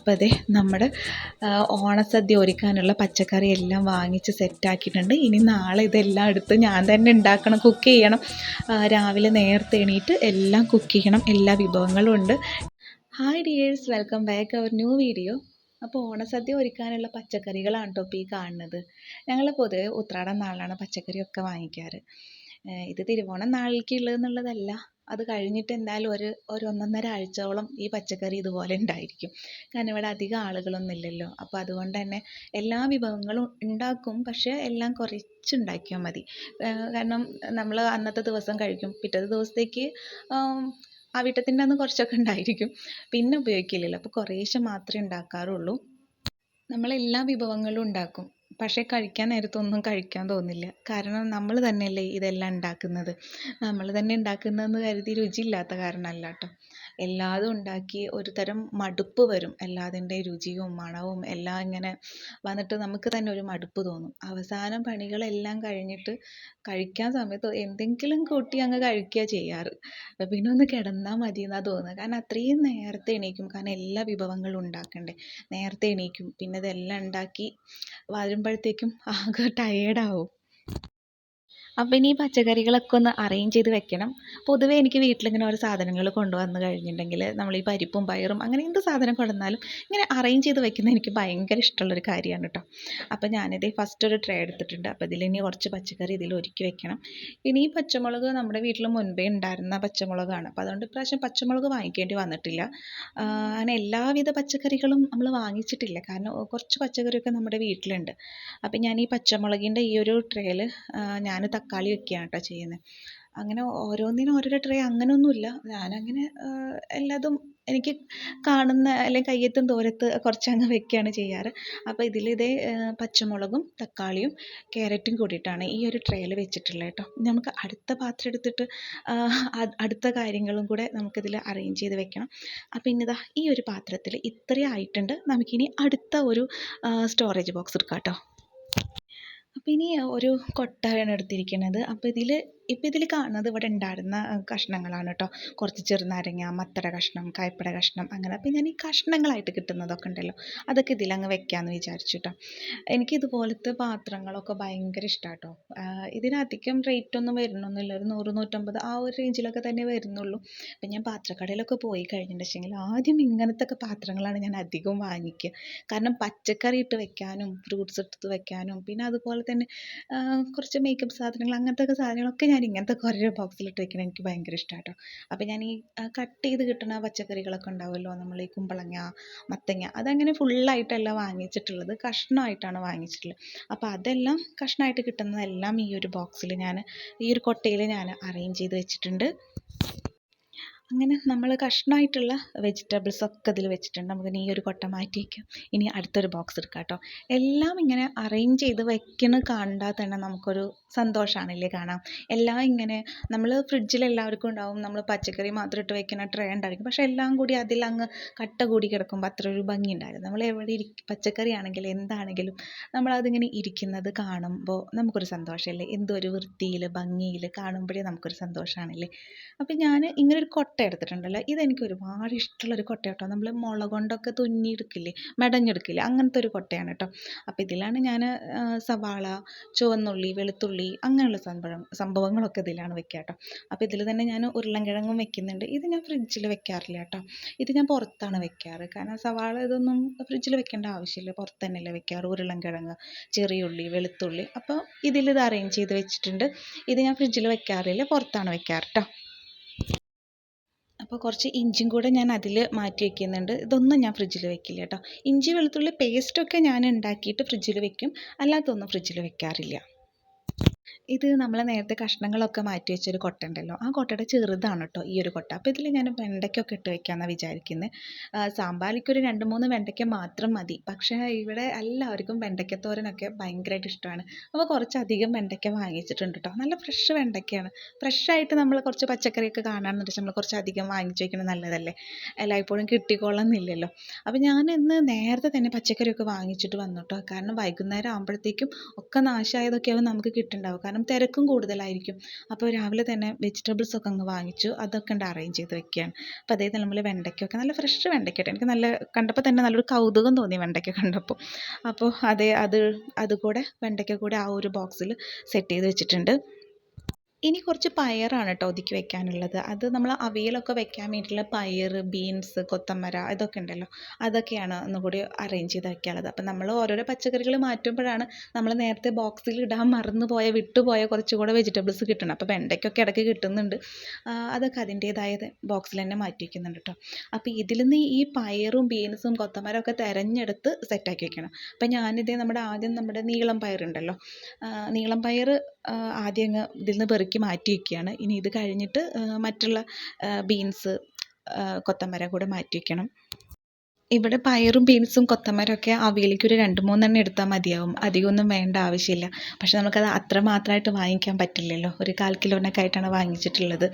അപ്പോൾ അതെ നമ്മുടെ ഓണസദ്യ ഒരുക്കാനുള്ള പച്ചക്കറി എല്ലാം വാങ്ങിച്ച് സെറ്റാക്കിയിട്ടുണ്ട്. ഇനി നാളെ ഇതെല്ലാം എടുത്ത് ഞാൻ തന്നെ ഉണ്ടാക്കണം, കുക്ക് ചെയ്യണം. രാവിലെ നേരത്തെ എണീറ്റ് എല്ലാം കുക്ക് ചെയ്യണം. എല്ലാ വിഭവങ്ങളും ഉണ്ട്. Hi dears, welcome back our new video. അപ്പോൾ ഓണസദ്യ ഒരുക്കാനുള്ള പച്ചക്കറികളാണ് കേട്ടോ ഇപ്പോൾ ഈ കാണുന്നത്. ഞങ്ങൾ പൊതുവെ ഉത്രാടം നാളിലാണ് പച്ചക്കറിയൊക്കെ വാങ്ങിക്കാറ്. ഇത് തിരുവോണം നാളിലേക്ക് ഉള്ളതെന്നുള്ളതല്ല, അത് കഴിഞ്ഞിട്ട് എന്തായാലും ഒരു ഒന്നൊന്നര ആഴ്ചയോളം ഈ പച്ചക്കറി ഇതുപോലെ ഉണ്ടായിരിക്കും. കാരണം ഇവിടെ അധികം ആളുകളൊന്നും ഇല്ലല്ലോ. അപ്പോൾ അതുകൊണ്ട് തന്നെ എല്ലാ വിഭവങ്ങളും ഉണ്ടാക്കും, പക്ഷേ എല്ലാം കുറച്ചുണ്ടാക്കിയാൽ മതി. കാരണം നമ്മൾ അന്നത്തെ ദിവസം കഴിക്കും, പിറ്റത്തെ ദിവസത്തേക്ക് ആ വീട്ടത്തിൻ്റെ അന്ന് കുറച്ചൊക്കെ ഉണ്ടായിരിക്കും, പിന്നെ ഉപയോഗിക്കില്ലല്ലോ. അപ്പോൾ കുറേശ്ശെ മാത്രമേ ഉണ്ടാക്കാറുള്ളൂ. നമ്മളെല്ലാ വിഭവങ്ങളും ഉണ്ടാക്കും, പക്ഷേ കഴിക്കാൻ നേരത്തൊന്നും കഴിക്കാൻ തോന്നില്ല. കാരണം നമ്മൾ തന്നെയല്ലേ ഇതെല്ലാം ഉണ്ടാക്കുന്നത്. നമ്മൾ തന്നെ ഉണ്ടാക്കുന്നതെന്ന് കരുതി രുചിയില്ലാത്ത കാരണമല്ല കേട്ടോ. എല്ലാതും ഉണ്ടാക്കി ഒരു തരം മടുപ്പ് വരും. എല്ലാതിൻ്റെ രുചിയും മണവും എല്ലാം ഇങ്ങനെ വന്നിട്ട് നമുക്ക് തന്നെ ഒരു മടുപ്പ് തോന്നും. അവസാനം പണികളെല്ലാം കഴിഞ്ഞിട്ട് കഴിക്കാൻ സമയത്ത് എന്തെങ്കിലും കൂട്ടി അങ്ങ് കഴിക്കുക ചെയ്യാറ്. പിന്നെ ഒന്ന് കിടന്നാൽ മതി എന്നാണ് തോന്നുന്നത്. കാരണം അത്രയും നേരത്തെ എണീക്കും, കാരണം എല്ലാ വിഭവങ്ങളും ഉണ്ടാക്കണ്ടേ. നേരത്തെ എണീക്കും, പിന്നെ ഇതെല്ലാം ഉണ്ടാക്കി വരുമ്പോഴത്തേക്കും ആകെ ടയേർഡാവും. അപ്പം ഇനി ഈ പച്ചക്കറികളൊക്കെ ഒന്ന് അറേഞ്ച് ചെയ്ത് വെക്കണം. പൊതുവേ എനിക്ക് വീട്ടിലിങ്ങനെ ഓരോ സാധനങ്ങൾ കൊണ്ടുവന്ന് കഴിഞ്ഞിട്ടുണ്ടെങ്കിൽ നമ്മൾ ഈ പരിപ്പും പയറും അങ്ങനെ എന്ത് സാധനം കൊണ്ടുവന്നാലും ഇങ്ങനെ അറേഞ്ച് ചെയ്ത് വെക്കുന്നത് എനിക്ക് ഭയങ്കര ഇഷ്ടമുള്ളൊരു കാര്യമാണ് കേട്ടോ. അപ്പം ഞാനിത് ഫസ്റ്റ് ഒരു ട്രേ എടുത്തിട്ടുണ്ട്. അപ്പോൾ ഇതിലിനി കുറച്ച് പച്ചക്കറി ഇതിൽ ഒരുക്കി വെക്കണം. പിന്നെ ഈ പച്ചമുളക് നമ്മുടെ വീട്ടിൽ മുൻപേ ഉണ്ടായിരുന്ന പച്ചമുളകാണ്. അപ്പോൾ അതുകൊണ്ട് ഇപ്രാവശ്യം പച്ചമുളക് വാങ്ങിക്കേണ്ടി വന്നിട്ടില്ല. അങ്ങനെ എല്ലാവിധ പച്ചക്കറികളും നമ്മൾ വാങ്ങിച്ചിട്ടില്ല, കാരണം കുറച്ച് പച്ചക്കറിയൊക്കെ നമ്മുടെ വീട്ടിലുണ്ട്. അപ്പം ഞാൻ ഈ പച്ചമുളകിൻ്റെ ഈ ഒരു ട്രേയിൽ ഞാൻ തക്കാളി വെക്കുകയാണ് കേട്ടോ ചെയ്യുന്നത്. അങ്ങനെ ഓരോന്നിനും ഓരോരോ ട്രേ അങ്ങനെയൊന്നുമില്ല. ഞാനങ്ങനെ എല്ലാതും എനിക്ക് കാണുന്ന അല്ലെങ്കിൽ കയ്യെത്തും ദൂരത്ത് കുറച്ചങ്ങ് വെക്കുകയാണ് ചെയ്യാറ്. അപ്പോൾ ഇതിലിതേ പച്ചമുളകും തക്കാളിയും ക്യാരറ്റും കൂടിയിട്ടാണ് ഈ ഒരു ട്രേയിൽ വെച്ചിട്ടുള്ളത് കേട്ടോ. നമുക്ക് അടുത്ത പാത്രം എടുത്തിട്ട് അടുത്ത കാര്യങ്ങളും കൂടെ നമുക്കിതിൽ അറേഞ്ച് ചെയ്ത് വെക്കണം. അപ്പോൾ ഇനിതാ ഈ ഒരു പാത്രത്തിൽ ഇത്രയും ആയിട്ടുണ്ട്. നമുക്കിനി അടുത്ത ഒരു സ്റ്റോറേജ് ബോക്സ് എടുക്കാം കേട്ടോ. അപ്പോൾ ഇനി ഒരു കൊട്ടയാണ് എടുത്തിരിക്കുന്നത്. അപ്പോൾ ഇതിൽ കാണുന്നത് ഇവിടെ ഉണ്ടായിരുന്ന കഷ്ണങ്ങളാണ് കേട്ടോ. കുറച്ച് ചെറുനാരങ്ങ, മത്തട കഷ്ണം, കൈപ്പട കഷ്ണം, അങ്ങനെ. അപ്പോൾ ഞാൻ ഈ കഷ്ണങ്ങളായിട്ട് കിട്ടുന്നതൊക്കെ ഉണ്ടല്ലോ, അതൊക്കെ ഇതിലങ്ങ് വെക്കാമെന്ന് വിചാരിച്ചു കേട്ടോ. എനിക്ക് ഇതുപോലത്തെ പാത്രങ്ങളൊക്കെ ഭയങ്കര ഇഷ്ടമാണ് കേട്ടോ. ഇതിനധികം റേറ്റ് ഒന്നും വരുന്നൊന്നുമില്ല, ഒരു 100-150 ആ ഒരു റേഞ്ചിലൊക്കെ തന്നെ വരുന്നുള്ളൂ. അപ്പം ഞാൻ പാത്രക്കടയിലൊക്കെ പോയി കഴിഞ്ഞിട്ടുണ്ടെങ്കിൽ ആദ്യം ഇങ്ങനത്തെ ഒക്കെ പാത്രങ്ങളാണ് ഞാൻ അധികവും വാങ്ങിക്കുക. കാരണം പച്ചക്കറി ഇട്ട് വെക്കാനും ഫ്രൂട്ട്സ് എടുത്ത് വെക്കാനും പിന്നെ അതുപോലെ തന്നെ കുറച്ച് മേക്കപ്പ് സാധനങ്ങൾ അങ്ങനത്തെ ഒക്കെ സാധനങ്ങളൊക്കെ ഞാൻ ഇങ്ങനത്തെ കുറേ ബോക്സിലിട്ട് വെക്കണം എനിക്ക് ഭയങ്കര ഇഷ്ടമാണ് കേട്ടോ. അപ്പോൾ ഞാൻ ഈ കട്ട് ചെയ്ത് കിട്ടുന്ന പച്ചക്കറികളൊക്കെ ഉണ്ടാവുമല്ലോ, നമ്മൾ ഈ കുമ്പളങ്ങ, മത്തങ്ങ, അതങ്ങനെ ഫുള്ളായിട്ടല്ല വാങ്ങിച്ചിട്ടുള്ളത്, കഷ്ണമായിട്ടാണ് വാങ്ങിച്ചിട്ടുള്ളത്. അപ്പോൾ അതെല്ലാം കഷ്ണമായിട്ട് കിട്ടുന്നതെല്ലാം ഈ ഒരു ബോക്സിൽ ഈ ഒരു കൊട്ടയിൽ ഞാൻ അറേഞ്ച് ചെയ്ത് വെച്ചിട്ടുണ്ട്. അങ്ങനെ നമ്മൾ കഷ്ണമായിട്ടുള്ള വെജിറ്റബിൾസൊക്കെ ഇതിൽ വെച്ചിട്ടുണ്ട്. നമുക്കിനി ഈ ഒരു കൊട്ട മാറ്റി വയ്ക്കാം. ഇനി അടുത്തൊരു ബോക്സ് എടുക്കാം കേട്ടോ. എല്ലാം ഇങ്ങനെ അറേഞ്ച് ചെയ്ത് വെക്കുന്നത് കണ്ടാൽ തന്നെ നമുക്കൊരു സന്തോഷമാണല്ലേ കാണാം. എല്ലാം ഇങ്ങനെ നമ്മൾ ഫ്രിഡ്ജിൽ എല്ലാവർക്കും ഉണ്ടാവും, നമ്മൾ പച്ചക്കറി മാത്രം ഇട്ട് വെക്കുന്ന ട്രേ ഉണ്ടായിരിക്കും, പക്ഷേ എല്ലാം കൂടി അതിലങ്ങ് കട്ട കൂടി കിടക്കുമ്പോൾ അത്ര ഒരു ഭംഗി ഉണ്ടായിരുന്നു. നമ്മൾ എവിടെ പച്ചക്കറി ആണെങ്കിലും എന്താണെങ്കിലും നമ്മളതിങ്ങനെ ഇരിക്കുന്നത് കാണുമ്പോൾ നമുക്കൊരു സന്തോഷമല്ലേ. എന്തോ ഒരു വൃത്തിയിൽ ഭംഗിയിൽ കാണുമ്പോഴേ നമുക്കൊരു സന്തോഷമാണല്ലേ. അപ്പം ഞാൻ ഇങ്ങനൊരു കൊട്ട എടുത്തിട്ടുണ്ടല്ലോ, ഇതെനിക്ക് ഒരുപാട് ഇഷ്ടമുള്ളൊരു കൊട്ട കേട്ടോ. നമ്മൾ മുള കൊണ്ടൊക്കെ തുന്നിയെടുക്കില്ലേ, മെടഞ്ഞെടുക്കില്ലേ, അങ്ങനത്തെ ഒരു കൊട്ടയാണ് കേട്ടോ. അപ്പോൾ ഇതിലാണ് ഞാൻ സവാള, ചുവന്നുള്ളി, വെളുത്തുള്ളി അങ്ങനെയുള്ള സംഭവങ്ങളൊക്കെ ഇതിലാണ് വെക്കുക കേട്ടോ. അപ്പോൾ ഇതിൽ തന്നെ ഞാൻ ഉരുളൻകിഴങ്ങും വെക്കുന്നുണ്ട്. ഇത് ഞാൻ ഫ്രിഡ്ജിൽ വെക്കാറില്ല കേട്ടോ, ഇത് ഞാൻ പുറത്താണ് വെക്കാറ്. കാരണം സവാള ഇതൊന്നും ഫ്രിഡ്ജിൽ വെക്കേണ്ട ആവശ്യമില്ല, പുറത്ത് തന്നെയല്ലേ വെക്കാറ്. ഉരുളൻകിഴങ്ങ്, ചെറിയുള്ളി, വെളുത്തുള്ളി, അപ്പോൾ ഇതിലിത് അറേഞ്ച് ചെയ്ത് വെച്ചിട്ടുണ്ട്. ഇത് ഞാൻ ഫ്രിഡ്ജിൽ വെക്കാറില്ല, പുറത്താണ് വെക്കാറ് കേട്ടോ. അപ്പോൾ കുറച്ച് ഇഞ്ചിയും കൂടെ ഞാൻ അതിൽ മാറ്റി വയ്ക്കുന്നുണ്ട്. ഇതൊന്നും ഞാൻ ഫ്രിഡ്ജിൽ വെക്കില്ല കേട്ടോ. ഇഞ്ചി വെളുത്തുള്ളി പേസ്റ്റൊക്കെ ഞാൻ ഉണ്ടാക്കിയിട്ട് ഫ്രിഡ്ജിൽ വെക്കും, അല്ലാത്തൊന്നും ഫ്രിഡ്ജിൽ വെക്കാറില്ല. ഇത് നമ്മൾ നേരത്തെ കഷ്ണങ്ങളൊക്കെ മാറ്റി വെച്ചൊരു കൊട്ട ഉണ്ടല്ലോ, ആ കൊട്ടയുടെ ചെറുതാണ് കേട്ടോ ഈ ഒരു കൊട്ട. അപ്പോൾ ഇതിൽ ഞാൻ വെണ്ടയ്ക്കൊക്കെ ഇട്ട് വെക്കാമെന്നാണ് വിചാരിക്കുന്നത്. സാമ്പാറിക്കൊരു 2-3 വെണ്ടയ്ക്ക മാത്രം മതി, പക്ഷേ ഇവിടെ എല്ലാവർക്കും വെണ്ടയ്ക്കത്തോരനൊക്കെ ഭയങ്കരമായിട്ട് ഇഷ്ടമാണ്. അപ്പോൾ കുറച്ചധികം വെണ്ടയ്ക്ക വാങ്ങിച്ചിട്ടുണ്ട് കേട്ടോ. നല്ല ഫ്രഷ് വെണ്ടയ്ക്കയാണ്. ഫ്രഷായിട്ട് നമ്മൾ കുറച്ച് പച്ചക്കറിയൊക്കെ കാണാമെന്ന് വെച്ചാൽ നമ്മൾ കുറച്ചധികം വാങ്ങിച്ച് വയ്ക്കുന്നത് നല്ലതല്ലേ, എല്ലായ്പ്പോഴും കിട്ടിക്കൊള്ളുന്നില്ലല്ലോ. അപ്പോൾ ഞാൻ ഇന്ന് നേരത്തെ തന്നെ പച്ചക്കറിയൊക്കെ വാങ്ങിച്ചിട്ട് വന്നു കേട്ടോ. കാരണം വൈകുന്നേരം ആകുമ്പോഴത്തേക്കും ഒക്കെ നാശമായതൊക്കെ ആവും നമുക്ക് കിട്ടുന്നുണ്ടാവും. കാരണം കാരണം തിരക്കും കൂടുതലായിരിക്കും. അപ്പോൾ രാവിലെ തന്നെ വെജിറ്റബിൾസൊക്കെ അങ്ങ് വാങ്ങിച്ചു, അതൊക്കെ ഉണ്ട് അറേഞ്ച് ചെയ്ത് വെക്കുകയാണ്. അപ്പോൾ അതേ നമ്മൾ വെണ്ടയ്ക്കൊക്കെ നല്ല ഫ്രഷ് വെണ്ടയ്ക്കട്ടെ, എനിക്ക് നല്ല കണ്ടപ്പോൾ തന്നെ നല്ലൊരു കൗതുകം തോന്നി വെണ്ടയ്ക്ക കണ്ടപ്പോൾ. അപ്പോൾ അതുകൂടെ വെണ്ടയ്ക്ക കൂടെ ആ ഒരു ബോക്സിൽ സെറ്റ് ചെയ്ത് വെച്ചിട്ടുണ്ട്. ഇനി കുറച്ച് പയറാണ് കേട്ടോ ഒതുക്കി വെക്കാനുള്ളത്. അത് നമ്മൾ അവിയലൊക്കെ വെക്കാൻ വേണ്ടിയിട്ടുള്ള പയർ, ബീൻസ്, കൊത്തമര ഇതൊക്കെ ഉണ്ടല്ലോ, അതൊക്കെയാണ് ഒന്നുകൂടി അറേഞ്ച് ചെയ്ത് വെക്കാനുള്ളത്. അപ്പം നമ്മൾ ഓരോരോ പച്ചക്കറികൾ മാറ്റുമ്പോഴാണ് നമ്മൾ നേരത്തെ ബോക്സിൽ ഇടാൻ വിട്ടുപോയ കുറച്ചുകൂടെ വെജിറ്റബിൾസ് കിട്ടണം. അപ്പോൾ വെണ്ടയ്ക്കൊക്കെ ഇടയ്ക്ക് കിട്ടുന്നുണ്ട്, അതൊക്കെ അതിൻ്റേതായ ബോക്സിൽ തന്നെ മാറ്റി വയ്ക്കുന്നുണ്ട് കേട്ടോ. അപ്പോൾ ഇതിൽ നിന്ന് ഈ പയറും ബീൻസും കൊത്തമരമൊക്കെ തിരഞ്ഞെടുത്ത് സെറ്റാക്കി വെക്കണം. അപ്പം ആദ്യം നമ്മുടെ നീളം പയറുണ്ടല്ലോ, നീളം പയർ ആദ്യം അങ്ങ് ഇതിൽ നിന്ന് പെറുക്കി മാറ്റി വയ്ക്കുകയാണ്. ഇനി ഇത് കഴിഞ്ഞിട്ട് മറ്റുള്ള ബീൻസ്, കൊത്തമര കൂടെ മാറ്റി വയ്ക്കണം. ഇവിടെ പയറും ബീൻസും കൊത്തമരമൊക്കെ അവിയലേക്ക് ഒരു 2-3 എടുത്താൽ മതിയാവും, അധികമൊന്നും വേണ്ട ആവശ്യമില്ല. പക്ഷെ നമുക്കത് അത്ര മാത്രമായിട്ട് വാങ്ങിക്കാൻ പറ്റില്ലല്ലോ, ഒരു 1/4 കിലോനൊക്കെ ആയിട്ടാണ് വാങ്ങിച്ചിട്ടുള്ളത്.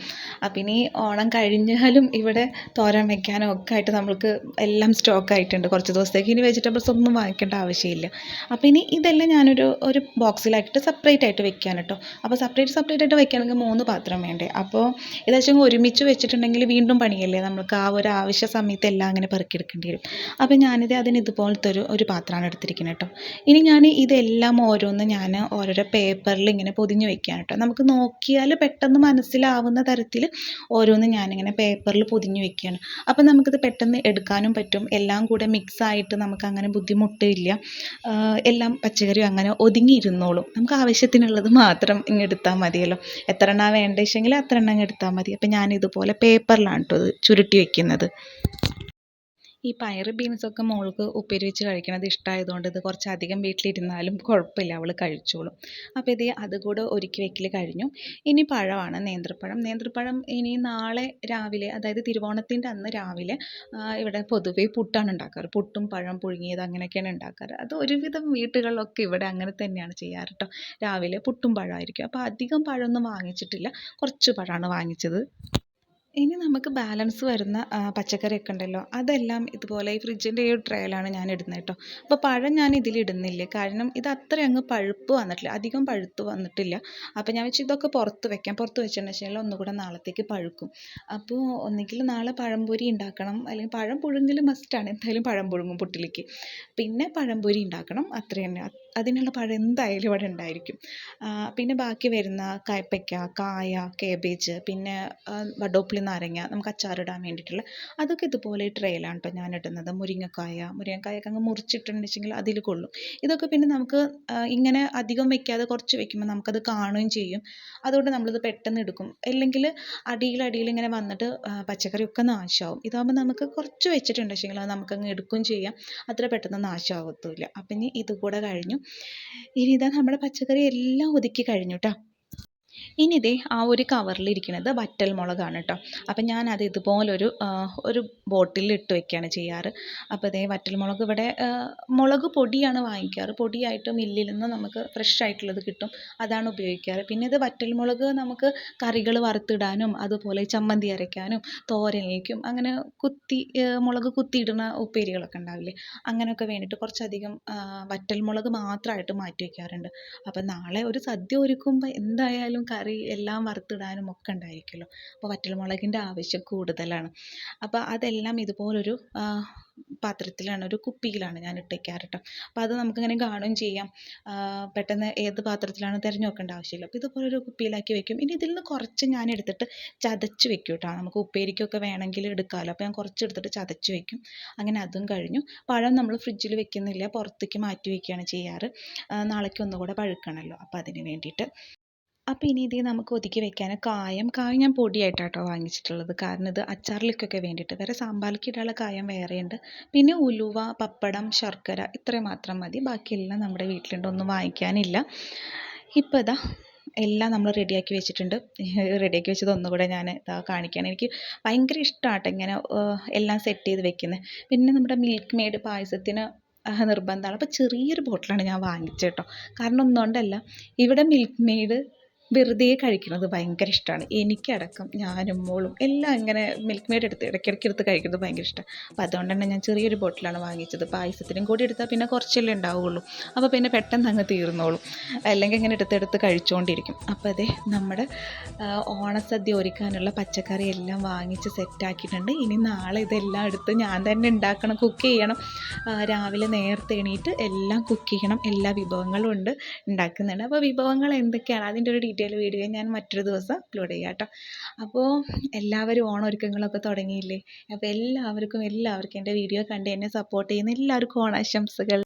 അപ്പം ഇനി ഓണം കഴിഞ്ഞാലും ഇവിടെ തോരൻ വെക്കാനോ ഒക്കെ ആയിട്ട് നമ്മൾക്ക് എല്ലാം സ്റ്റോക്ക് ആയിട്ടുണ്ട് കുറച്ച് ദിവസത്തേക്ക്. ഇനി വെജിറ്റബിൾസ് ഒന്നും വാങ്ങിക്കേണ്ട ആവശ്യമില്ല. അപ്പോൾ ഇനി ഇതെല്ലാം ഞാനൊരു ബോക്സിലാക്കിയിട്ട് സെപ്പറേറ്റ് ആയിട്ട് വെക്കാൻ കേട്ടോ. അപ്പോൾ സെപ്പറേറ്റ് ആയിട്ട് വെക്കുകയാണെങ്കിൽ 3 പാത്രം വേണ്ടേ. അപ്പോൾ ഇതാச்சுം ഒരുമിച്ച് വെച്ചിട്ടുണ്ടെങ്കിൽ വീണ്ടും പണിയല്ലേ, നമുക്ക് ആ ഒരു ആവശ്യ സമയത്ത് എല്ലാം അങ്ങനെ പെറുക്കിയെടുക്കേണ്ടി വരും. അപ്പോൾ അതിന് ഇതുപോലത്തെ ഒരു പാത്രമാണ് എടുത്തിരിക്കുന്നത് കേട്ടോ. ഇനി ഞാൻ ഇതെല്ലാം ഓരോരോ പേപ്പറിൽ ഇങ്ങനെ പൊതിഞ്ഞ് വെക്കുകയാണ് കേട്ടോ. നമുക്ക് നോക്കിയാൽ പെട്ടെന്ന് മനസ്സിലാവുന്ന തരത്തിൽ ഓരോന്ന് ഞാനിങ്ങനെ പേപ്പറിൽ പൊതിഞ്ഞ് വെക്കുകയാണ്. അപ്പം നമുക്കിത് പെട്ടെന്ന് എടുക്കാനും പറ്റും, എല്ലാം കൂടെ മിക്സായിട്ട് നമുക്കങ്ങനെ ബുദ്ധിമുട്ടില്ല. എല്ലാം പച്ചക്കറിയും അങ്ങനെ ഒതുങ്ങിയിരുന്നോളും. നമുക്ക് ആവശ്യത്തിനുള്ളത് മാത്രം എടുത്താൽ മതിയല്ലോ. എത്ര എണ്ണ വേണ്ടതെങ്കിൽ അത്ര എണ്ണം എടുത്താൽ മതി. അപ്പം ഞാനിതുപോലെ പേപ്പറിലാണ് കേട്ടോ ഇത് ചുരുട്ടി വെക്കുന്നത്. ഈ പയർ ബീൻസൊക്കെ മോൾക്ക് ഉപ്പേരി വെച്ച് കഴിക്കണത് ഇഷ്ടമായതുകൊണ്ട് ഇത് കുറച്ചധികം വീട്ടിലിരുന്നാലും കുഴപ്പമില്ല, അവൾ കഴിച്ചോളും. അപ്പോൾ അതുകൂടെ ഒരുക്കി വെക്കൽ കഴിഞ്ഞു. ഇനി പഴമാണ്, നേന്ത്രപ്പഴം ഇനി നാളെ രാവിലെ, അതായത് തിരുവോണത്തിൻ്റെ അന്ന് രാവിലെ ഇവിടെ പൊതുവേ പുട്ടാണ് ഉണ്ടാക്കാറ്. പുട്ടും പഴം പുഴുങ്ങിയത് അങ്ങനെയൊക്കെയാണ് ഉണ്ടാക്കാറ്. അത് ഒരുവിധം വീട്ടുകളിലൊക്കെ ഇവിടെ അങ്ങനെ തന്നെയാണ് ചെയ്യാറ് കേട്ടോ. രാവിലെ പുട്ടും പഴമായിരിക്കും. അപ്പോൾ അധികം പഴമൊന്നും വാങ്ങിച്ചിട്ടില്ല, കുറച്ച് പഴമാണ് വാങ്ങിച്ചത്. ഇനി നമുക്ക് ബാലൻസ് വരുന്ന പച്ചക്കറിയൊക്കെ ഉണ്ടല്ലോ, അതെല്ലാം ഇതുപോലെ ഈ ഫ്രിഡ്ജിൻ്റെ ഈ ട്രേയിലാണ് ഞാൻ ഇടുന്നത് കേട്ടോ. അപ്പോൾ പഴം ഞാൻ ഇതിലിടുന്നില്ല, കാരണം ഇത് അത്ര അങ്ങ് പഴുപ്പ് വന്നിട്ടില്ല, അധികം പഴുത്ത് വന്നിട്ടില്ല. അപ്പോൾ ഞാൻ വെച്ച് ഇതൊക്കെ പുറത്ത് വെക്കാം, പുറത്ത് വെച്ചെന്ന് വെച്ചാൽ ഒന്നുകൂടെ നാളത്തേക്ക് പഴുക്കും. അപ്പോൾ ഒന്നുകിൽ നാളെ പഴംപൊരി ഉണ്ടാക്കണം, അല്ലെങ്കിൽ പഴം പുഴുങ്ങൽ മസ്റ്റാണ്, എന്തായാലും പഴം പുഴുങ്ങും പുട്ടിലേക്ക്. പിന്നെ പഴംപൊരി ഉണ്ടാക്കണം, അത്ര തന്നെ. അതിനുള്ള പഴം എന്തായാലും ഇവിടെ ഉണ്ടായിരിക്കും. പിന്നെ ബാക്കി വരുന്ന കയ്പ്പയ്ക്ക, കായ, കേബേജ്, പിന്നെ വടോപ്പുളി നാരങ്ങ നമുക്ക് അച്ചാറിടാൻ വേണ്ടിയിട്ടുള്ള, അതൊക്കെ ഇതുപോലെ ട്രേയിലാണ് കേട്ടോ ഞാൻ ഇടുന്നത്. മുരിങ്ങക്കായൊക്കെ അങ്ങ് മുറിച്ചിട്ടുണ്ടെങ്കിൽ അതിൽ കൊള്ളും. ഇതൊക്കെ പിന്നെ നമുക്ക് ഇങ്ങനെ അധികം വെക്കാതെ കുറച്ച് വെക്കുമ്പോൾ നമുക്കത് കാണുകയും ചെയ്യും. അതുകൊണ്ട് നമ്മളിത് പെട്ടെന്ന് എടുക്കും. അല്ലെങ്കിൽ അടിയിൽ ഇങ്ങനെ വന്നിട്ട് പച്ചക്കറിയൊക്കെ നാശമാവും. ഇതാകുമ്പോൾ നമുക്ക് കുറച്ച് വെച്ചിട്ടുണ്ടെങ്കിൽ അത് നമുക്കങ്ങ് എടുക്കുകയും ചെയ്യാം, അത്ര പെട്ടെന്ന് നാശമാകത്തുമില്ല. അപ്പം ഇനി ഇതുകൂടെ കഴിഞ്ഞു. ഇനി ഇതാ നമ്മുടെ പച്ചക്കറി എല്ലാം ഒതുക്കി കഴിഞ്ഞു കേട്ടോ. ഇനി ഇതേ ആ ഒരു കവറിലിരിക്കുന്നത് വറ്റൽ മുളകാണ് കേട്ടോ. അപ്പം ഞാനത് ഒരു ബോട്ടിലിൽ ഇട്ട് വെക്കുകയാണ് ചെയ്യാറ്. അപ്പോൾ ഇതേ വറ്റൽ മുളക് ഇവിടെ മുളക് പൊടിയാണ് വാങ്ങിക്കാറ്, പൊടിയായിട്ട് മില്ലിൽ നിന്ന് നമുക്ക് ഫ്രഷ് ആയിട്ടുള്ളത് കിട്ടും, അതാണ് ഉപയോഗിക്കാറ്. പിന്നെ ഇത് വറ്റൽ മുളക് നമുക്ക് കറികൾ വറുത്തിടാനും അതുപോലെ ചമ്മന്തി അരയ്ക്കാനും തോരനിലേക്കും അങ്ങനെ മുളക് കുത്തിയിടുന്ന ഉപ്പേരികളൊക്കെ ഉണ്ടാവില്ലേ, അങ്ങനെയൊക്കെ വേണ്ടിയിട്ട് കുറച്ചധികം വറ്റൽ മുളക് മാത്രമായിട്ട് മാറ്റി വയ്ക്കാറുണ്ട്. അപ്പം നാളെ ഒരു സദ്യ ഒരുക്കുമ്പോൾ എന്തായാലും കറി എല്ലാം വറുത്തിടാനും ഒക്കെ ഉണ്ടായിരിക്കുമല്ലോ, അപ്പോൾ വറ്റൽമുളകിൻ്റെ ആവശ്യം കൂടുതലാണ്. അപ്പോൾ അതെല്ലാം ഇതുപോലൊരു പാത്രത്തിലാണ്, ഒരു കുപ്പിയിലാണ് ഞാൻ ഇട്ട് വയ്ക്കാറ് കേട്ടോ. അപ്പോൾ അത് നമുക്കിങ്ങനെ കാണുകയും ചെയ്യാം, പെട്ടെന്ന് ഏത് പാത്രത്തിലാണ് തിരഞ്ഞു നോക്കേണ്ട ആവശ്യമില്ല. അപ്പോൾ ഇതുപോലൊരു കുപ്പിയിലാക്കി വെക്കും. ഇനി ഇതിൽ നിന്ന് കുറച്ച് ഞാൻ എടുത്തിട്ട് ചതച്ച് വെക്കും കേട്ടോ, നമുക്ക് ഉപ്പേരിക്കൊക്കെ വേണമെങ്കിൽ എടുക്കാമല്ലോ. അപ്പോൾ ഞാൻ കുറച്ച് എടുത്തിട്ട് ചതച്ച് വെക്കും. അങ്ങനെ അതും കഴിഞ്ഞു. പഴം നമ്മൾ ഫ്രിഡ്ജിൽ വെക്കുന്നില്ല, പുറത്തേക്ക് മാറ്റി വയ്ക്കുകയാണ് ചെയ്യാറ്, നാളേക്ക് ഒന്നുകൂടെ പഴുക്കണമല്ലോ, അപ്പോൾ അതിന് വേണ്ടിയിട്ട്. അപ്പോൾ ഇനി നമുക്ക് ഒതുക്കി വെക്കാൻ കായം ഞാൻ പൊടിയായിട്ടാണ് കേട്ടോ വാങ്ങിച്ചിട്ടുള്ളത്, കാരണം ഇത് അച്ചാറിലേക്കൊക്കെ വേണ്ടിയിട്ട്. വേറെ സാമ്പാറിലേക്ക് ഇടാനുള്ള കായം വേറെയുണ്ട്. പിന്നെ ഉലുവ, പപ്പടം, ശർക്കര ഇത്രയും മാത്രം മതി, ബാക്കിയെല്ലാം നമ്മുടെ വീട്ടിലുണ്ട്, ഒന്നും വാങ്ങിക്കാനില്ല. ഇപ്പോൾ എല്ലാം നമ്മൾ റെഡിയാക്കി വെച്ചിട്ടുണ്ട്. റെഡിയാക്കി വെച്ചത് ഒന്നുകൂടെ ഞാൻ കാണിക്കുകയാണ്. എനിക്ക് ഭയങ്കര ഇഷ്ടമാണ് കേട്ടോ ഇങ്ങനെ എല്ലാം സെറ്റ് ചെയ്ത് വെക്കുന്നത്. പിന്നെ നമ്മുടെ മിൽക്ക് മെയ്ഡ് പായസത്തിന് നിർബന്ധമാണ്. അപ്പോൾ ചെറിയൊരു ബോട്ടിലാണ് ഞാൻ വാങ്ങിച്ചത് കേട്ടോ, കാരണം ഒന്നുകൊണ്ടല്ല, ഇവിടെ മിൽക്ക് മെയ്ഡ് വെറുതെ കഴിക്കുന്നത് ഭയങ്കര ഇഷ്ടമാണ്. എനിക്കടക്കം ഞാനും മോളും എല്ലാം ഇങ്ങനെ മിൽക്ക് മെയ്ഡ് എടുത്ത് ഇടയ്ക്കിടയ്ക്ക് എടുത്ത് കഴിക്കുന്നത് ഭയങ്കര ഇഷ്ടമാണ്. അപ്പോൾ അതുകൊണ്ട് തന്നെ ഞാൻ ചെറിയൊരു ബോട്ടിലാണ് വാങ്ങിച്ചത്. പായസത്തിനും കൂടി എടുത്താൽ പിന്നെ കുറച്ചല്ലേ ഉണ്ടാവുകയുള്ളൂ. അപ്പോൾ പിന്നെ പെട്ടെന്ന് അങ്ങ് തീർന്നോളും. അല്ലെങ്കിൽ ഇങ്ങനെ എടുത്തെടുത്ത് കഴിച്ചുകൊണ്ടിരിക്കും. അപ്പോൾ അതെ നമ്മുടെ ഓണസദ്യ ഒരുക്കാനുള്ള പച്ചക്കറി എല്ലാം വാങ്ങിച്ച് സെറ്റാക്കിയിട്ടുണ്ട്. ഇനി നാളെ ഇതെല്ലാം എടുത്ത് ഞാൻ തന്നെ ഉണ്ടാക്കണം, കുക്ക് ചെയ്യണം. രാവിലെ നേരത്തെ എണീറ്റ് എല്ലാം കുക്ക് ചെയ്യണം. എല്ലാ വിഭവങ്ങളും ഉണ്ട് ഉണ്ടാക്കുന്നുണ്ട്. അപ്പോൾ വിഭവങ്ങൾ എന്തൊക്കെയാണ് അതിൻ്റെ ഒരു ഡീറ്റെയിൽ വീഡിയോ ഞാൻ മറ്റൊരു ദിവസം അപ്ലോഡ് ചെയ്യാം കേട്ടോ. അപ്പോൾ എല്ലാവരും ഓണമൊരുക്കങ്ങളൊക്കെ തുടങ്ങിയില്ലേ? അപ്പോൾ എല്ലാവർക്കും എൻ്റെ വീഡിയോ കണ്ട് എന്നെ സപ്പോർട്ട് ചെയ്യുന്ന എല്ലാവർക്കും ഓണാശംസകൾ.